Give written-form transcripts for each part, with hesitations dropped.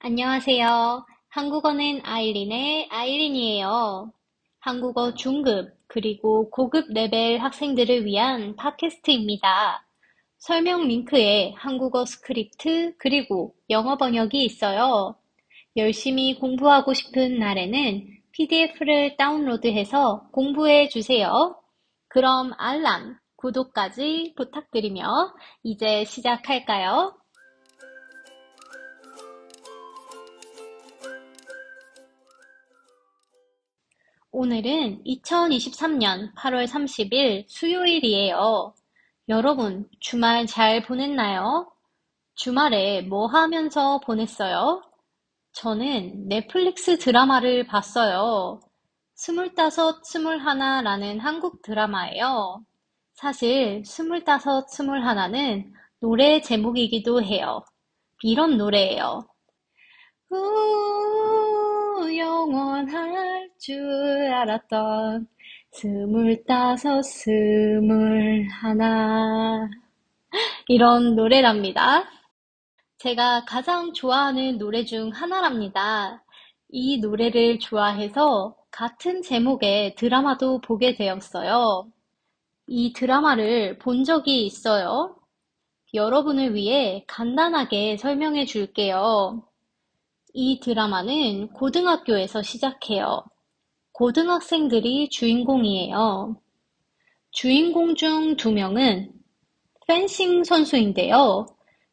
안녕하세요. 한국어는 아이린의 아이린이에요. 한국어 중급 그리고 고급 레벨 학생들을 위한 팟캐스트입니다. 설명 링크에 한국어 스크립트 그리고 영어 번역이 있어요. 열심히 공부하고 싶은 날에는 PDF를 다운로드해서 공부해 주세요. 그럼 알람, 구독까지 부탁드리며 이제 시작할까요? 오늘은 2023년 8월 30일 수요일이에요. 여러분, 주말 잘 보냈나요? 주말에 뭐 하면서 보냈어요? 저는 넷플릭스 드라마를 봤어요. 스물다섯, 스물하나라는 한국 드라마예요. 사실 스물다섯, 스물하나는 노래 제목이기도 해요. 이런 노래예요. 영원할 줄 알았던 스물다섯, 스물하나 이런 노래랍니다. 제가 가장 좋아하는 노래 중 하나랍니다. 이 노래를 좋아해서 같은 제목의 드라마도 보게 되었어요. 이 드라마를 본 적이 있어요. 여러분을 위해 간단하게 설명해 줄게요. 이 드라마는 고등학교에서 시작해요. 고등학생들이 주인공이에요. 주인공 중 두 명은 펜싱 선수인데요.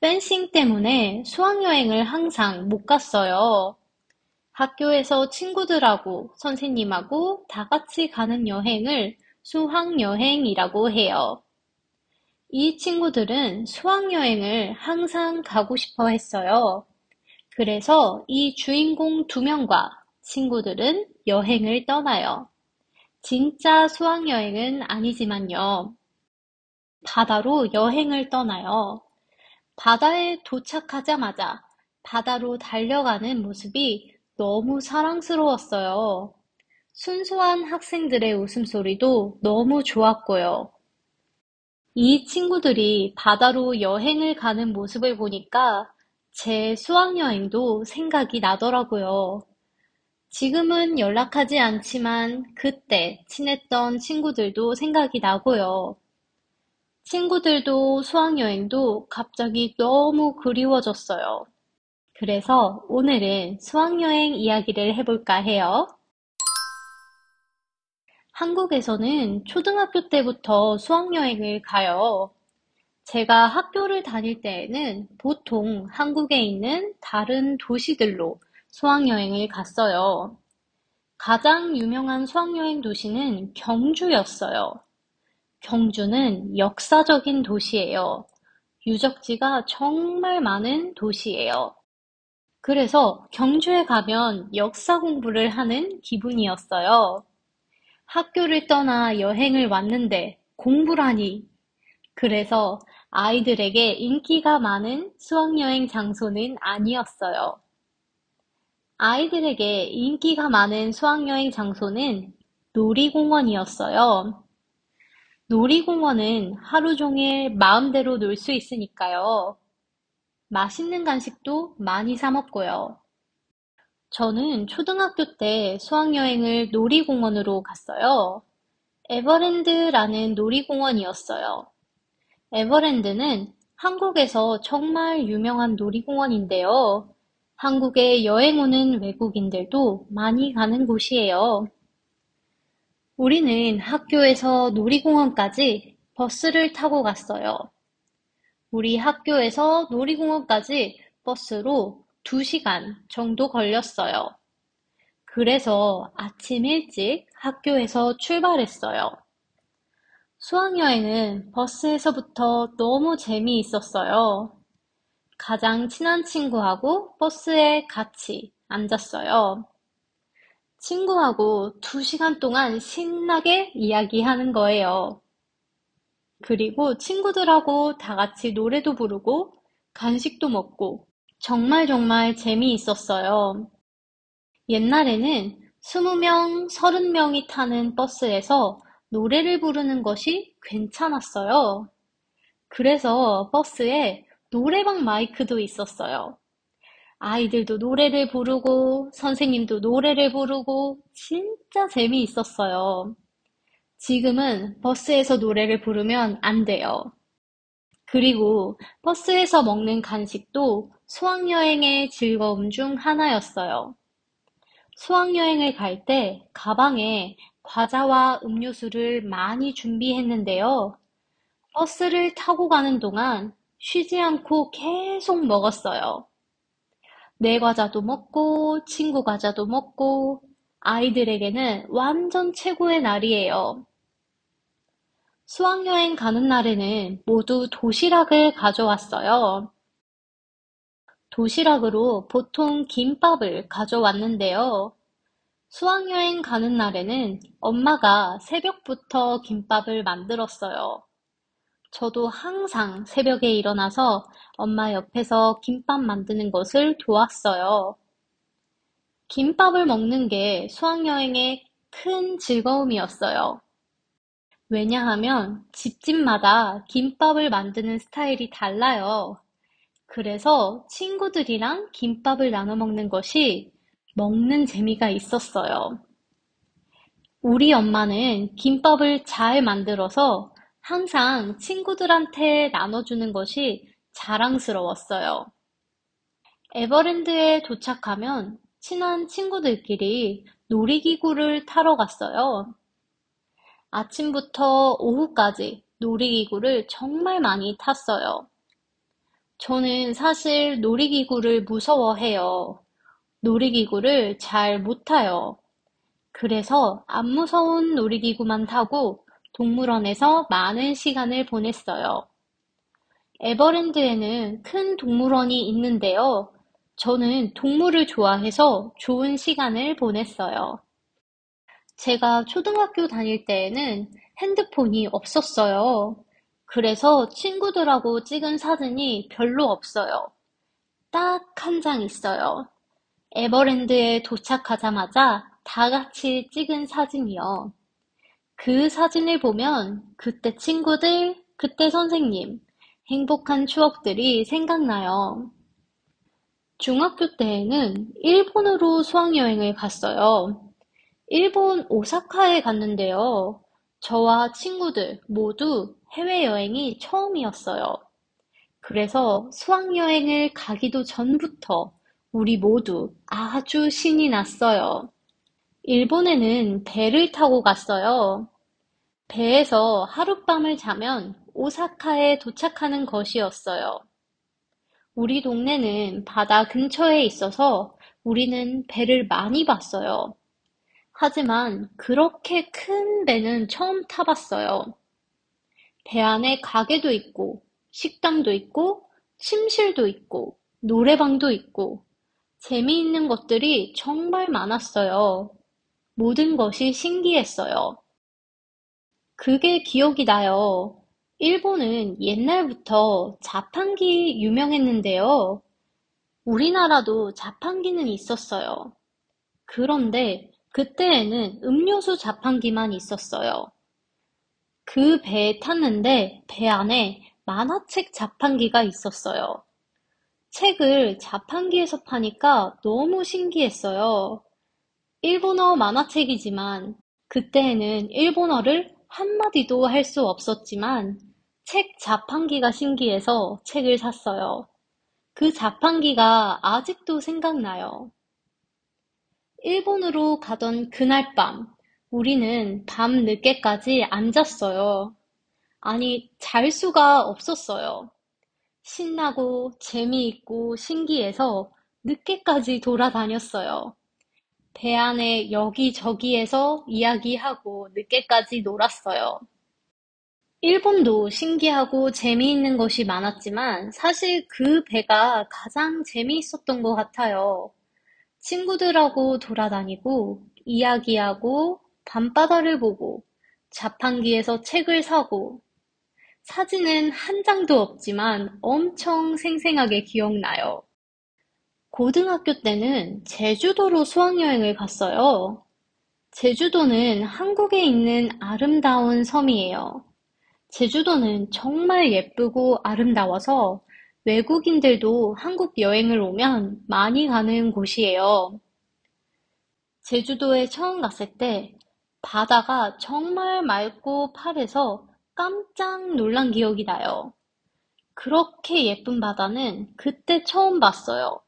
펜싱 때문에 수학여행을 항상 못 갔어요. 학교에서 친구들하고 선생님하고 다 같이 가는 여행을 수학여행이라고 해요. 이 친구들은 수학여행을 항상 가고 싶어 했어요. 그래서 이 주인공 두 명과 친구들은 여행을 떠나요. 진짜 수학여행은 아니지만요. 바다로 여행을 떠나요. 바다에 도착하자마자 바다로 달려가는 모습이 너무 사랑스러웠어요. 순수한 학생들의 웃음소리도 너무 좋았고요. 이 친구들이 바다로 여행을 가는 모습을 보니까 제 수학여행도 생각이 나더라고요. 지금은 연락하지 않지만 그때 친했던 친구들도 생각이 나고요. 친구들도 수학여행도 갑자기 너무 그리워졌어요. 그래서 오늘은 수학여행 이야기를 해볼까 해요. 한국에서는 초등학교 때부터 수학여행을 가요. 제가 학교를 다닐 때에는 보통 한국에 있는 다른 도시들로 수학여행을 갔어요. 가장 유명한 수학여행 도시는 경주였어요. 경주는 역사적인 도시예요. 유적지가 정말 많은 도시예요. 그래서 경주에 가면 역사 공부를 하는 기분이었어요. 학교를 떠나 여행을 왔는데 공부라니. 그래서 아이들에게 인기가 많은 수학여행 장소는 아니었어요. 아이들에게 인기가 많은 수학여행 장소는 놀이공원이었어요. 놀이공원은 하루 종일 마음대로 놀 수 있으니까요. 맛있는 간식도 많이 사 먹고요. 저는 초등학교 때 수학여행을 놀이공원으로 갔어요. 에버랜드라는 놀이공원이었어요. 에버랜드는 한국에서 정말 유명한 놀이공원인데요. 한국에 여행 오는 외국인들도 많이 가는 곳이에요. 우리는 학교에서 놀이공원까지 버스를 타고 갔어요. 우리 학교에서 놀이공원까지 버스로 2시간 정도 걸렸어요. 그래서 아침 일찍 학교에서 출발했어요. 수학여행은 버스에서부터 너무 재미있었어요. 가장 친한 친구하고 버스에 같이 앉았어요. 친구하고 2시간 동안 신나게 이야기하는 거예요. 그리고 친구들하고 다 같이 노래도 부르고 간식도 먹고 정말 정말 재미있었어요. 옛날에는 20명, 30명이 타는 버스에서 노래를 부르는 것이 괜찮았어요. 그래서 버스에 노래방 마이크도 있었어요. 아이들도 노래를 부르고, 선생님도 노래를 부르고, 진짜 재미있었어요. 지금은 버스에서 노래를 부르면 안 돼요. 그리고 버스에서 먹는 간식도 수학여행의 즐거움 중 하나였어요. 수학여행을 갈 때 가방에 과자와 음료수를 많이 준비했는데요. 버스를 타고 가는 동안 쉬지 않고 계속 먹었어요. 내 과자도 먹고, 친구 과자도 먹고, 아이들에게는 완전 최고의 날이에요. 수학여행 가는 날에는 모두 도시락을 가져왔어요. 도시락으로 보통 김밥을 가져왔는데요. 수학여행 가는 날에는 엄마가 새벽부터 김밥을 만들었어요. 저도 항상 새벽에 일어나서 엄마 옆에서 김밥 만드는 것을 도왔어요. 김밥을 먹는 게 수학여행의 큰 즐거움이었어요. 왜냐하면 집집마다 김밥을 만드는 스타일이 달라요. 그래서 친구들이랑 김밥을 나눠 먹는 것이 먹는 재미가 있었어요. 우리 엄마는 김밥을 잘 만들어서 항상 친구들한테 나눠주는 것이 자랑스러웠어요. 에버랜드에 도착하면 친한 친구들끼리 놀이기구를 타러 갔어요. 아침부터 오후까지 놀이기구를 정말 많이 탔어요. 저는 사실 놀이기구를 무서워해요. 놀이기구를 잘 못 타요. 그래서 안 무서운 놀이기구만 타고 동물원에서 많은 시간을 보냈어요. 에버랜드에는 큰 동물원이 있는데요. 저는 동물을 좋아해서 좋은 시간을 보냈어요. 제가 초등학교 다닐 때에는 핸드폰이 없었어요. 그래서 친구들하고 찍은 사진이 별로 없어요. 딱 한 장 있어요. 에버랜드에 도착하자마자 다 같이 찍은 사진이요. 그 사진을 보면 그때 친구들, 그때 선생님, 행복한 추억들이 생각나요. 중학교 때에는 일본으로 수학여행을 갔어요. 일본 오사카에 갔는데요. 저와 친구들 모두 해외여행이 처음이었어요. 그래서 수학여행을 가기도 전부터 우리 모두 아주 신이 났어요. 일본에는 배를 타고 갔어요. 배에서 하룻밤을 자면 오사카에 도착하는 것이었어요. 우리 동네는 바다 근처에 있어서 우리는 배를 많이 봤어요. 하지만 그렇게 큰 배는 처음 타봤어요. 배 안에 가게도 있고, 식당도 있고, 침실도 있고, 노래방도 있고, 재미있는 것들이 정말 많았어요. 모든 것이 신기했어요. 그게 기억이 나요. 일본은 옛날부터 자판기 유명했는데요. 우리나라도 자판기는 있었어요. 그런데 그때에는 음료수 자판기만 있었어요. 그 배에 탔는데 배 안에 만화책 자판기가 있었어요. 책을 자판기에서 파니까 너무 신기했어요. 일본어 만화책이지만 그때에는 일본어를 한마디도 할 수 없었지만 책 자판기가 신기해서 책을 샀어요. 그 자판기가 아직도 생각나요. 일본으로 가던 그날 밤, 우리는 밤 늦게까지 앉았어요. 아니, 잘 수가 없었어요. 신나고 재미있고 신기해서 늦게까지 돌아다녔어요. 배 안에 여기저기에서 이야기하고 늦게까지 놀았어요. 일본도 신기하고 재미있는 것이 많았지만 사실 그 배가 가장 재미있었던 것 같아요. 친구들하고 돌아다니고, 이야기하고, 밤바다를 보고, 자판기에서 책을 사고, 사진은 한 장도 없지만 엄청 생생하게 기억나요. 고등학교 때는 제주도로 수학여행을 갔어요. 제주도는 한국에 있는 아름다운 섬이에요. 제주도는 정말 예쁘고 아름다워서 외국인들도 한국 여행을 오면 많이 가는 곳이에요. 제주도에 처음 갔을 때 바다가 정말 맑고 파래서 깜짝 놀란 기억이 나요. 그렇게 예쁜 바다는 그때 처음 봤어요.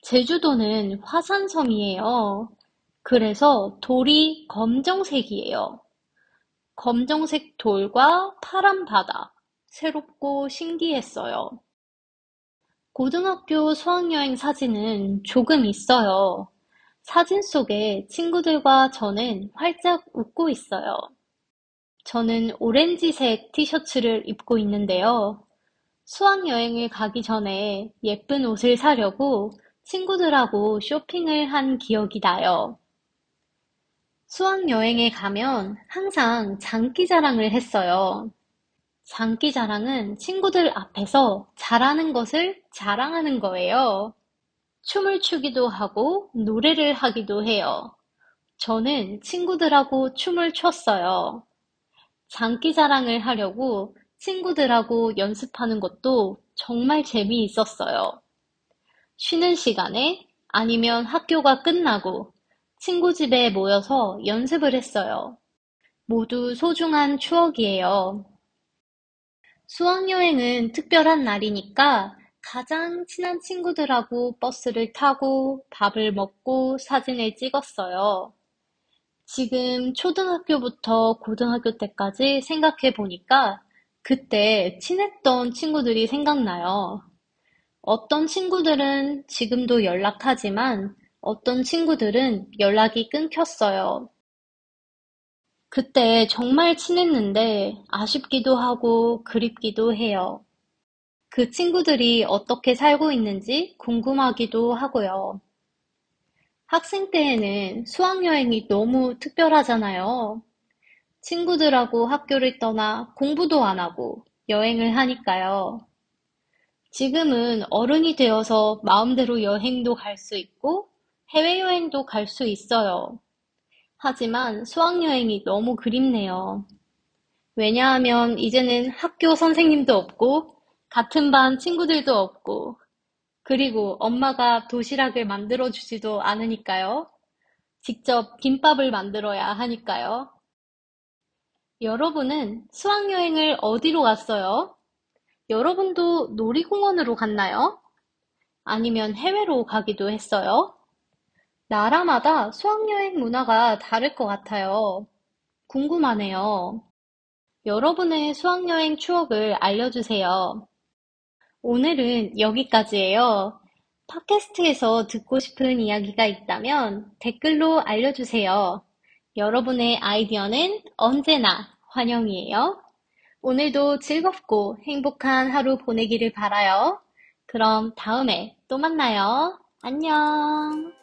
제주도는 화산섬이에요. 그래서 돌이 검정색이에요. 검정색 돌과 파란 바다. 새롭고 신기했어요. 고등학교 수학여행 사진은 조금 있어요. 사진 속에 친구들과 저는 활짝 웃고 있어요. 저는 오렌지색 티셔츠를 입고 있는데요. 수학여행을 가기 전에 예쁜 옷을 사려고 친구들하고 쇼핑을 한 기억이 나요. 수학여행에 가면 항상 장기자랑을 했어요. 장기자랑은 친구들 앞에서 잘하는 것을 자랑하는 거예요. 춤을 추기도 하고 노래를 하기도 해요. 저는 친구들하고 춤을 췄어요. 장기자랑을 하려고 친구들하고 연습하는 것도 정말 재미있었어요. 쉬는 시간에 아니면 학교가 끝나고 친구 집에 모여서 연습을 했어요. 모두 소중한 추억이에요. 수학여행은 특별한 날이니까 가장 친한 친구들하고 버스를 타고 밥을 먹고 사진을 찍었어요. 지금 초등학교부터 고등학교 때까지 생각해 보니까 그때 친했던 친구들이 생각나요. 어떤 친구들은 지금도 연락하지만 어떤 친구들은 연락이 끊겼어요. 그때 정말 친했는데 아쉽기도 하고 그립기도 해요. 그 친구들이 어떻게 살고 있는지 궁금하기도 하고요. 학생 때에는 수학여행이 너무 특별하잖아요. 친구들하고 학교를 떠나 공부도 안 하고 여행을 하니까요. 지금은 어른이 되어서 마음대로 여행도 갈 수 있고 해외여행도 갈 수 있어요. 하지만 수학여행이 너무 그립네요. 왜냐하면 이제는 학교 선생님도 없고 같은 반 친구들도 없고 그리고 엄마가 도시락을 만들어 주지도 않으니까요. 직접 김밥을 만들어야 하니까요. 여러분은 수학여행을 어디로 갔어요? 여러분도 놀이공원으로 갔나요? 아니면 해외로 가기도 했어요? 나라마다 수학여행 문화가 다를 것 같아요. 궁금하네요. 여러분의 수학여행 추억을 알려주세요. 오늘은 여기까지예요. 팟캐스트에서 듣고 싶은 이야기가 있다면 댓글로 알려주세요. 여러분의 아이디어는 언제나 환영이에요. 오늘도 즐겁고 행복한 하루 보내기를 바라요. 그럼 다음에 또 만나요. 안녕.